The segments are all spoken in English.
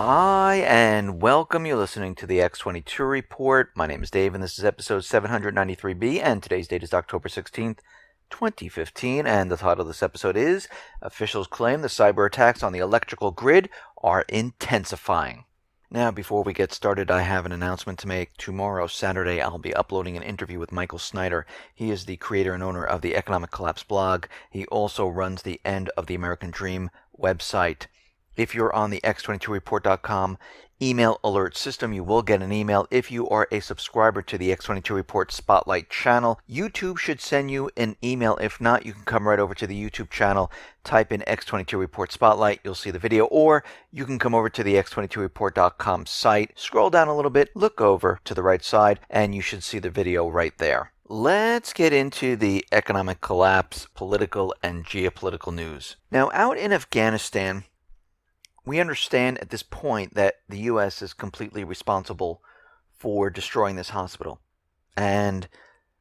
Hi, and welcome. You're listening to the X22 Report. My name is Dave, and this is episode 793B, and today's date is October 16th, 2015, and the title of this episode is Officials Claim the Cyber Attacks on the Electrical Grid Are Intensifying. Now, before we get started, I have an announcement to make. Tomorrow, Saturday, I'll be uploading an interview with Michael Snyder. He is the creator and owner of the Economic Collapse blog. He also runs the End of the American Dream website. If you're on the X22Report.com email alert system, you will get an email. If you are a subscriber to the X22 Report Spotlight channel, YouTube should send you an email. If not, you can come right over to the YouTube channel, type in X22 Report Spotlight, you'll see the video, or you can come over to the X22Report.com site, scroll down a little bit, look over to the right side, and you should see the video right there. Let's get into the economic collapse, political and geopolitical news. Now, out in Afghanistan, we understand at this point that the U.S. is completely responsible for destroying this hospital. And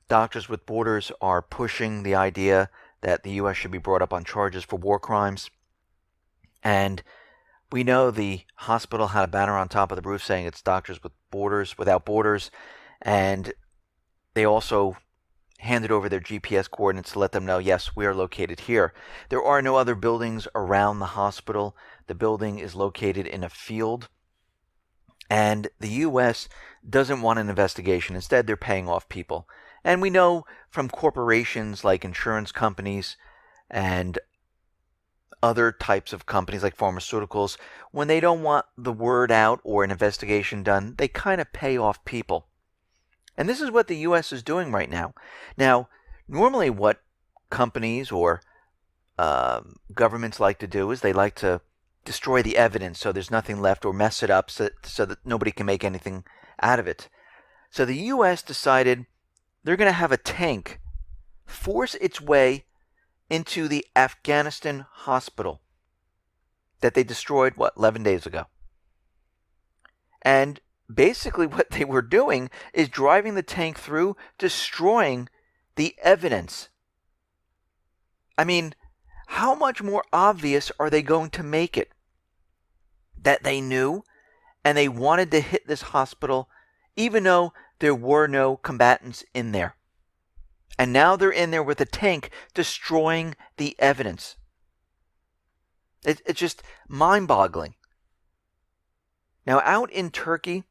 Doctors with Borders are pushing the idea that the U.S. should be brought up on charges for war crimes. And we know the hospital had a banner on top of the roof saying it's Doctors with Borders, without borders. And they also handed over their GPS coordinates to let them know, yes, we are located here. There are no other buildings around the hospital. The building is located in a field. And the U.S. doesn't want an investigation. Instead, they're paying off people. And we know from corporations like insurance companies and other types of companies like pharmaceuticals, when they don't want the word out or an investigation done, they kind of pay off people. And this is what the U.S. is doing right now. Now, normally what companies or governments like to do is they like to destroy the evidence so there's nothing left, or mess it up so that nobody can make anything out of it. So the U.S. decided they're going to have a tank force its way into the Afghanistan hospital that they destroyed, 11 days ago. And basically what they were doing is driving the tank through, destroying the evidence. I mean, how much more obvious are they going to make it? That they knew and they wanted to hit this hospital even though there were no combatants in there. And now they're in there with a tank destroying the evidence. It's just mind-boggling. Now, out in Turkey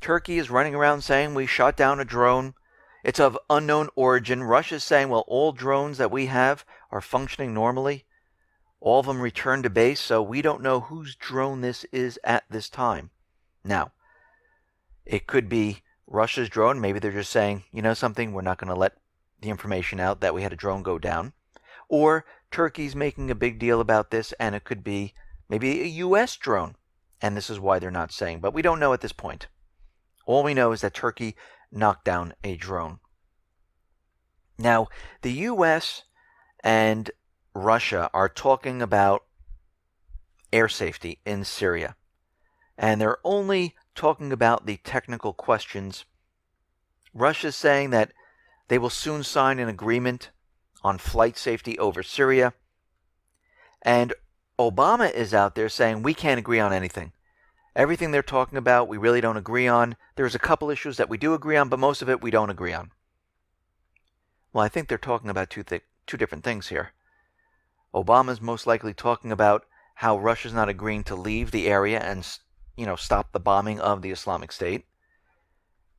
is running around saying we shot down a drone. It's of unknown origin. Russia's saying, well, all drones that we have are functioning normally. All of them returned to base, so we don't know whose drone this is at this time. Now, it could be Russia's drone. Maybe they're just saying, you know something, we're not going to let the information out that we had a drone go down. Or Turkey's making a big deal about this, and it could be maybe a U.S. drone. And this is why they're not saying. But we don't know at this point. All we know is that Turkey knocked down a drone. Now, the U.S. and Russia are talking about air safety in Syria. And they're only talking about the technical questions. Russia's saying that they will soon sign an agreement on flight safety over Syria. And Obama is out there saying we can't agree on anything. Everything they're talking about, we really don't agree on. There's a couple issues that we do agree on, but most of it we don't agree on. Well, I think they're talking about two different things here. Obama's most likely talking about how Russia's not agreeing to leave the area and, stop the bombing of the Islamic State.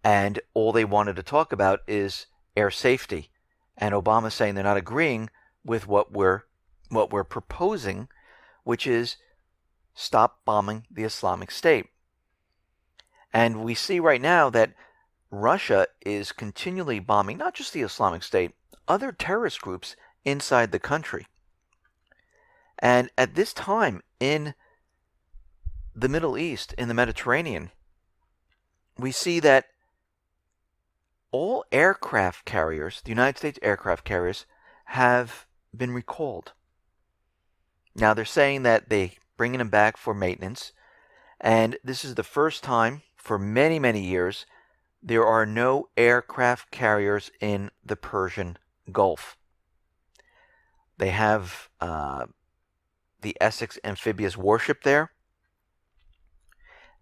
And all they wanted to talk about is air safety. And Obama's saying they're not agreeing with what we're proposing, which is stop bombing the Islamic State. And we see right now that Russia is continually bombing not just the Islamic State, other terrorist groups inside the country. And at this time in the Middle East, in the Mediterranean, we see that all aircraft carriers, the United States aircraft carriers, have been recalled. Now they're saying that they're bringing them back for maintenance. And this is the first time for many, many years there are no aircraft carriers in the Persian Gulf. They have the Essex amphibious warship there.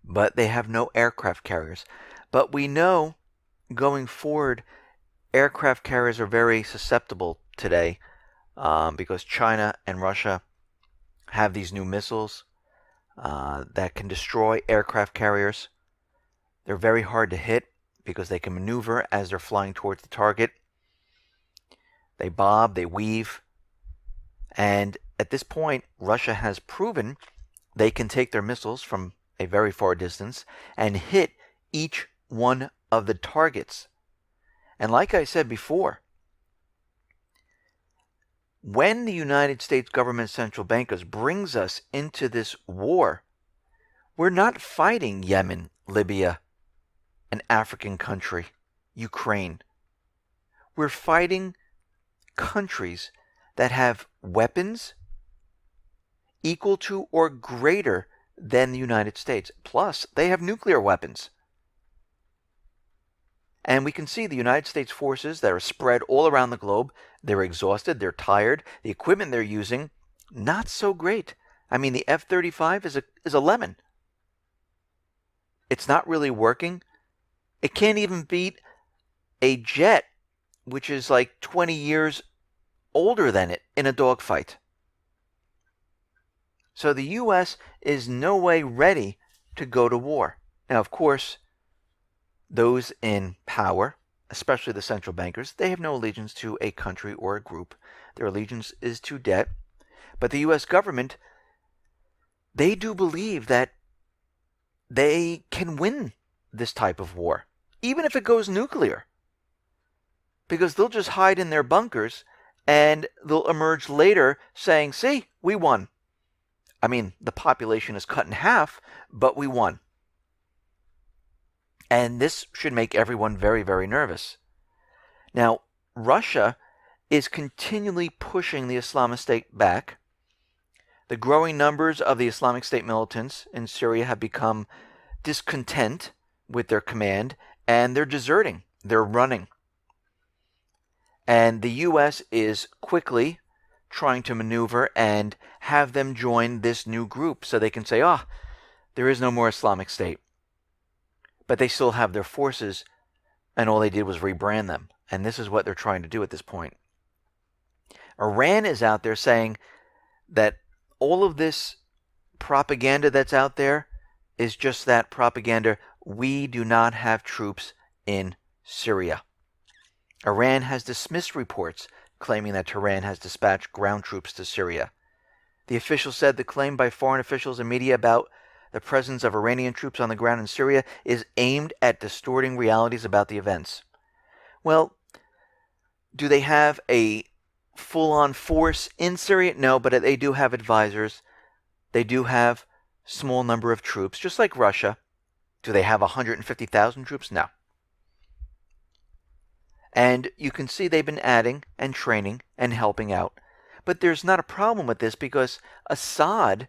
but they have no aircraft carriers. But we know going forward, aircraft carriers are very susceptible today because China and Russia have these new missiles that can destroy aircraft carriers. They're very hard to hit because they can maneuver as they're flying towards the target. They bob, they weave, and at this point, Russia has proven they can take their missiles from a very far distance and hit each one of the targets. And like I said before, when the United States government central bankers brings us into this war, we're not fighting Yemen, Libya, an African country, Ukraine. We're fighting countries that have weapons equal to or greater than the United States. Plus, they have nuclear weapons. And we can see the United States forces that are spread all around the globe. They're exhausted, they're tired. The equipment they're using, not so great. I mean, the F-35 is a lemon. It's not really working. It can't even beat a jet, which is like 20 years older than it, in a dogfight. So the U.S. is no way ready to go to war. Now, of course, those in power, especially the central bankers, they have no allegiance to a country or a group. Their allegiance is to debt. But the U.S. government, they do believe that they can win this type of war, even if it goes nuclear. Because they'll just hide in their bunkers and they'll emerge later saying, see, we won. I mean, the population is cut in half, but we won. And this should make everyone very, very nervous. Now, Russia is continually pushing the Islamic State back. The growing numbers of the Islamic State militants in Syria have become discontent with their command, and they're deserting. They're running. And the U.S. is quickly trying to maneuver and have them join this new group so they can say, there is no more Islamic State. But they still have their forces, and all they did was rebrand them. And this is what they're trying to do at this point. Iran is out there saying that all of this propaganda that's out there is just that propaganda. We do not have troops in Syria. Iran has dismissed reports claiming that Tehran has dispatched ground troops to Syria. The official said the claim by foreign officials and media about the presence of Iranian troops on the ground in Syria is aimed at distorting realities about the events. Well, do they have a full-on force in Syria? No, but they do have advisors. They do have a small number of troops, just like Russia. Do they have 150,000 troops? No. And you can see they've been adding and training and helping out. But there's not a problem with this because Assad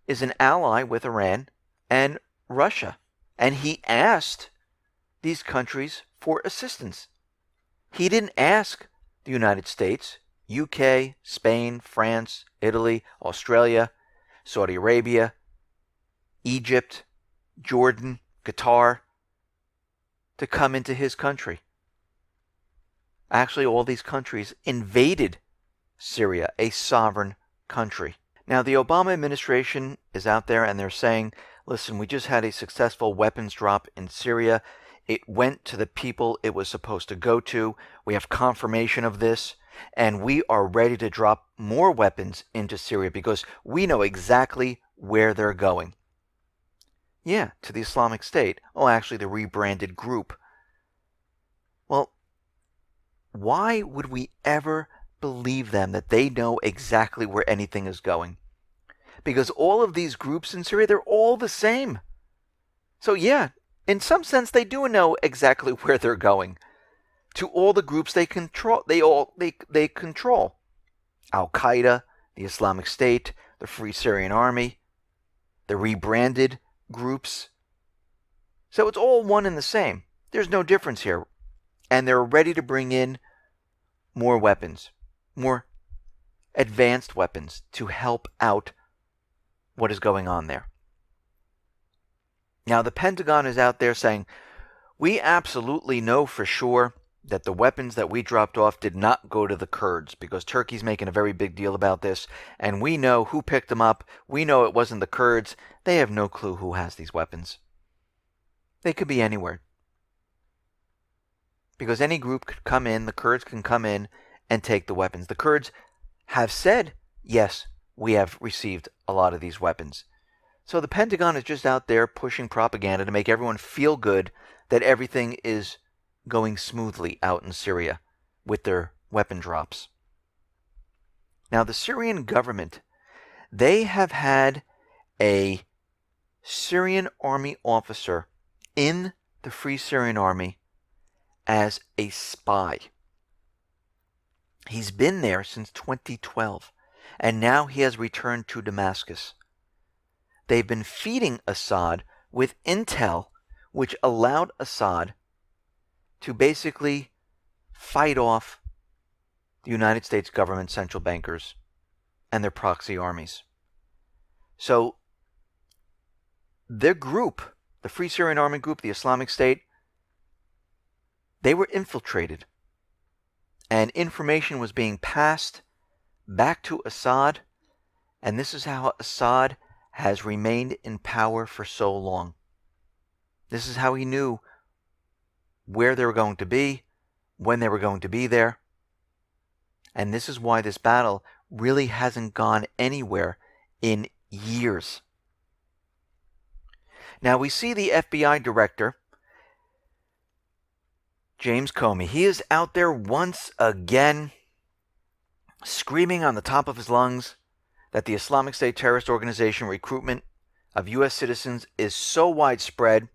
is an ally with Iran and Russia. And he asked these countries for assistance. He didn't ask the United States, UK, Spain, France, Italy, Australia, Saudi Arabia, Egypt, Jordan, Qatar, to come into his country. Actually, all these countries invaded Syria, a sovereign country. Now, the Obama administration is out there and they're saying, listen, we just had a successful weapons drop in Syria. It went to the people it was supposed to go to. We have confirmation of this, and we are ready to drop more weapons into Syria because we know exactly where they're going. Yeah, to the Islamic State. Oh, actually, the rebranded group. Well, why would we ever believe them that they know exactly where anything is going? Because all of these groups in Syria, they're all the same. So yeah, in some sense, they do know exactly where they're going. To all the groups they control, they control. Al-Qaeda, the Islamic State, the Free Syrian Army, the rebranded groups. So it's all one and the same. There's no difference here. And they're ready to bring in more weapons, more advanced weapons to help out what is going on there. Now, the Pentagon is out there saying, we absolutely know for sure that the weapons that we dropped off did not go to the Kurds, because Turkey's making a very big deal about this, and we know who picked them up. We know it wasn't the Kurds. They have no clue who has these weapons. They could be anywhere. Because any group could come in, the Kurds can come in and take the weapons. The Kurds have said, yes, we have received a lot of these weapons. So the Pentagon is just out there pushing propaganda to make everyone feel good that everything is going smoothly out in Syria with their weapon drops. Now, the Syrian government, they have had a Syrian army officer in the Free Syrian Army as a spy. He's been there since 2012, and now he has returned to Damascus. They've been feeding Assad with intel, which allowed Assad to basically fight off the United States government central bankers and their proxy armies. So their group, the Free Syrian Army group, the Islamic State, they were infiltrated, and information was being passed back to Assad, and this is how Assad has remained in power for so long. This is how he knew where they were going to be, when they were going to be there, and this is why this battle really hasn't gone anywhere in years. Now we see the FBI director, James Comey. He is out there once again screaming on the top of his lungs that the Islamic State terrorist organization recruitment of U.S. citizens is so widespread,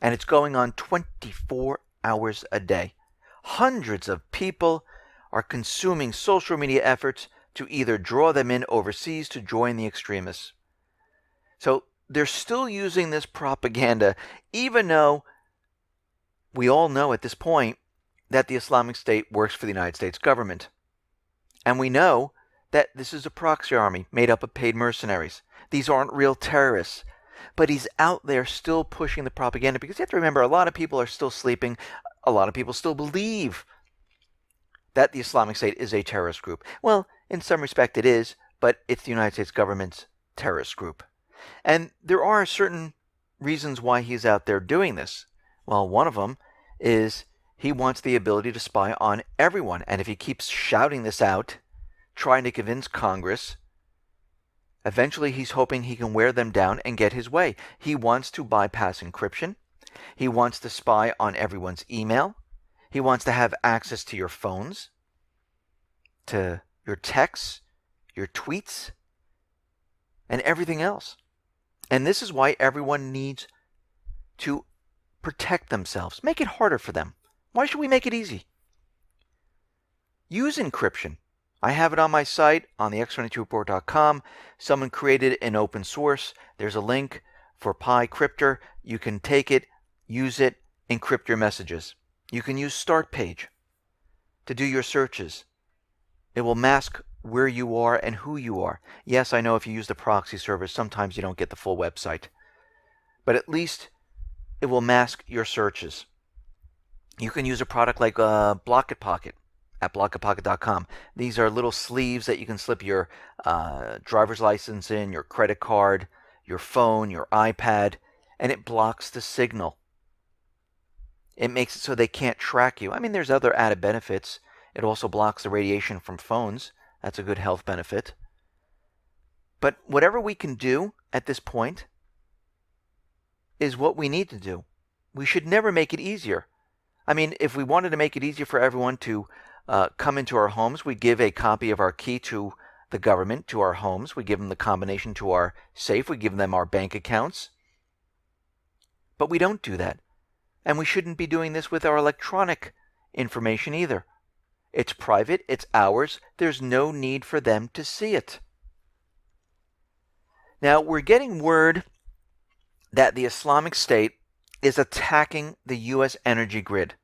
and it's going on 24 hours a day. Hundreds of people are consuming social media efforts to either draw them in overseas to join the extremists. So they're still using this propaganda, even though we all know at this point that the Islamic State works for the United States government. And we know that this is a proxy army made up of paid mercenaries. These aren't real terrorists. But he's out there still pushing the propaganda, because you have to remember, a lot of people are still sleeping. A lot of people still believe that the Islamic State is a terrorist group. Well, in some respect it is, but it's the United States government's terrorist group. And there are certain reasons why he's out there doing this. Well, one of them is he wants the ability to spy on everyone. And if he keeps shouting this out, trying to convince Congress, eventually he's hoping he can wear them down and get his way. He wants to bypass encryption. He wants to spy on everyone's email. He wants to have access to your phones, to your texts, your tweets, and everything else. And this is why everyone needs to protect themselves. Make it harder for them. Why should we make it easy? Use encryption. I have it on my site, on the X22Report.com. Someone created an open source. There's a link for PyCryptor. You can take it, use it, encrypt your messages. You can use Start Page to do your searches. It will mask where you are and who you are. Yes, I know if you use the proxy service, sometimes you don't get the full website. But at least it will mask your searches. You can use a product like Blocket Pocket at blocketpocket.com. These are little sleeves that you can slip your driver's license in, your credit card, your phone, your iPad, and it blocks the signal. It makes it so they can't track you. I mean, there's other added benefits. It also blocks the radiation from phones. That's a good health benefit. But whatever we can do at this point is what we need to do. We should never make it easier. I mean, if we wanted to make it easier for everyone to come into our homes, we'd give a copy of our key to the government, to our homes. We give them the combination to our safe. We give them our bank accounts. But we don't do that. And we shouldn't be doing this with our electronic information either. It's private. It's ours. There's no need for them to see it. Now, we're getting word that the Islamic State is attacking the U.S. energy grid.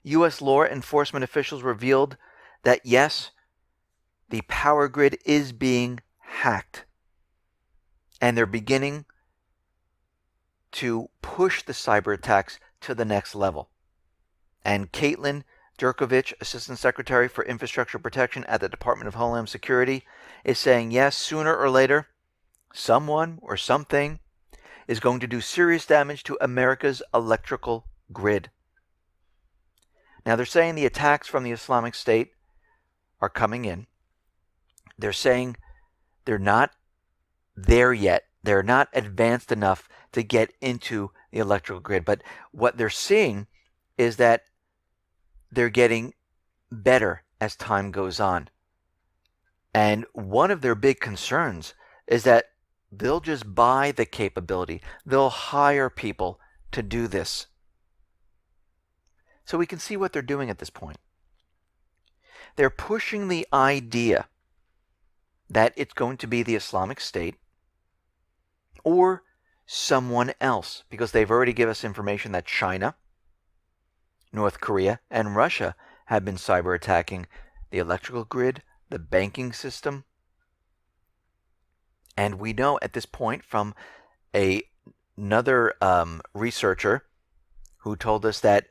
U.S. law enforcement officials revealed that, yes, the power grid is being hacked. And they're beginning to push the cyber attacks to the next level. And Caitlin Durkovich, Assistant Secretary for Infrastructure Protection at the Department of Homeland Security, is saying, yes, sooner or later, someone or something is going to do serious damage to America's electrical grid. Now, they're saying the attacks from the Islamic State are coming in. They're saying they're not there yet. They're not advanced enough to get into the electrical grid. But what they're seeing is that they're getting better as time goes on. And one of their big concerns is that they'll just buy the capability. They'll hire people to do this. So we can see what they're doing at this point. They're pushing the idea that it's going to be the Islamic State or someone else, because they've already given us information that China, North Korea, and Russia have been cyber attacking the electrical grid, the banking system. And we know at this point from another researcher who told us that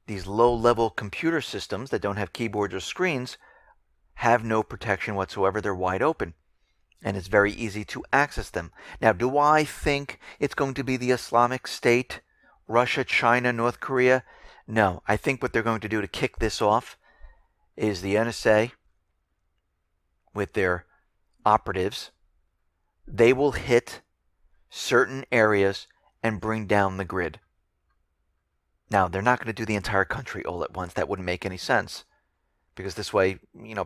these low-level computer systems that don't have keyboards or screens have no protection whatsoever. They're wide open, and it's very easy to access them. Now, do I think it's going to be the Islamic State, Russia, China, North Korea? No. I think what they're going to do to kick this off is the NSA with their operatives. They will hit certain areas and bring down the grid. Now, they're not going to do the entire country all at once. That wouldn't make any sense. Because this way,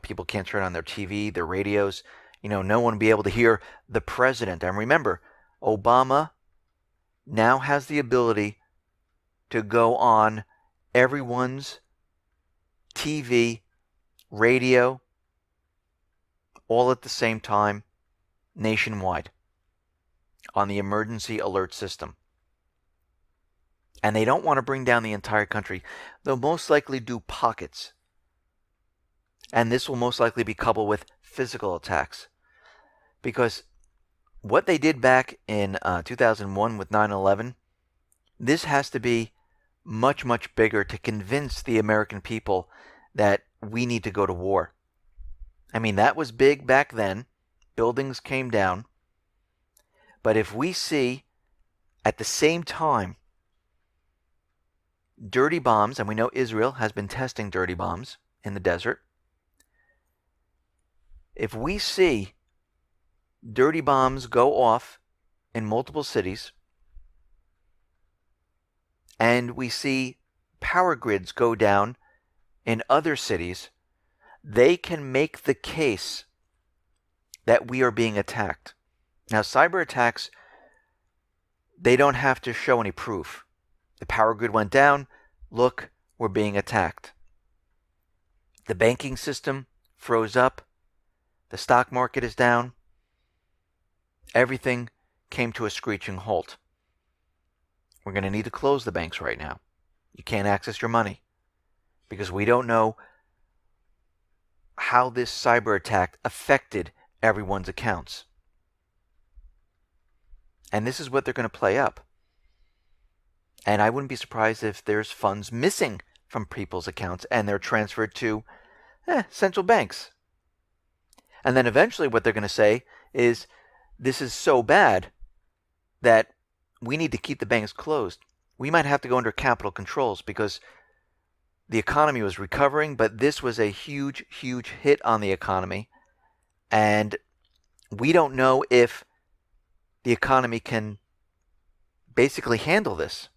people can't turn on their TV, their radios. No one will be able to hear the president. And remember, Obama now has the ability to go on everyone's TV, radio, all at the same time, nationwide, on the emergency alert system. And they don't want to bring down the entire country. They'll most likely do pockets. And this will most likely be coupled with physical attacks. Because what they did back in 2001 with 9/11, this has to be much, much bigger to convince the American people that we need to go to war. I mean, that was big back then. Buildings came down. But if we see at the same time dirty bombs, and we know Israel has been testing dirty bombs in the desert. If we see dirty bombs go off in multiple cities, and we see power grids go down in other cities, they can make the case that we are being attacked. Now, cyber attacks, they don't have to show any proof. The power grid went down. Look, we're being attacked. The banking system froze up. The stock market is down. Everything came to a screeching halt. We're going to need to close the banks right now. You can't access your money because we don't know how this cyber attack affected everyone's accounts. And this is what they're going to play up. And I wouldn't be surprised if there's funds missing from people's accounts and they're transferred to central banks. And then eventually what they're going to say is, this is so bad that we need to keep the banks closed. We might have to go under capital controls because the economy was recovering, but this was a huge, huge hit on the economy. And we don't know if the economy can basically handle this.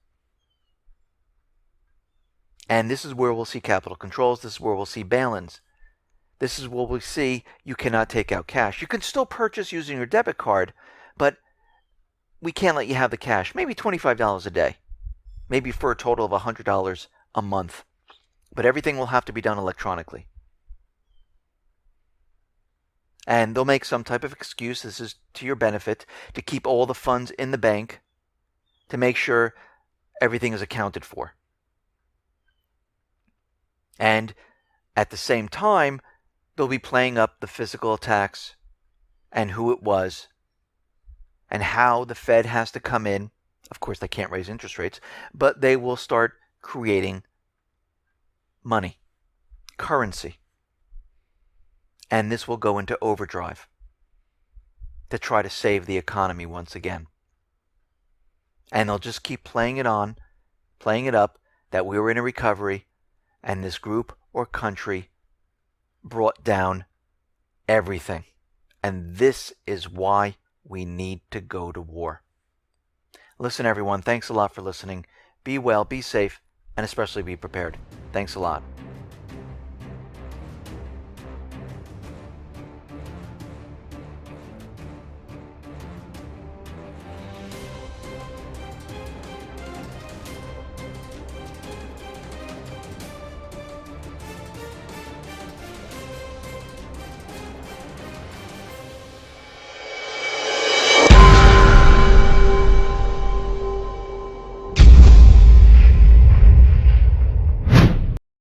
And this is where we'll see capital controls. This is where we'll see bail-ins. This is where we see you cannot take out cash. You can still purchase using your debit card, but we can't let you have the cash. Maybe $25 a day. Maybe for a total of $100 a month. But everything will have to be done electronically. And they'll make some type of excuse, this is to your benefit, to keep all the funds in the bank to make sure everything is accounted for. And at the same time, they'll be playing up the physical attacks and who it was and how the Fed has to come in Of course, they can't raise interest rates, but they will start creating money, currency. And this will go into overdrive to try to save the economy once again. And they'll just keep playing it on, playing it up, that we were in a recovery, and this group or country brought down everything. And this is why we need to go to war. Listen, everyone, thanks a lot for listening. Be well, be safe, and especially be prepared. Thanks a lot.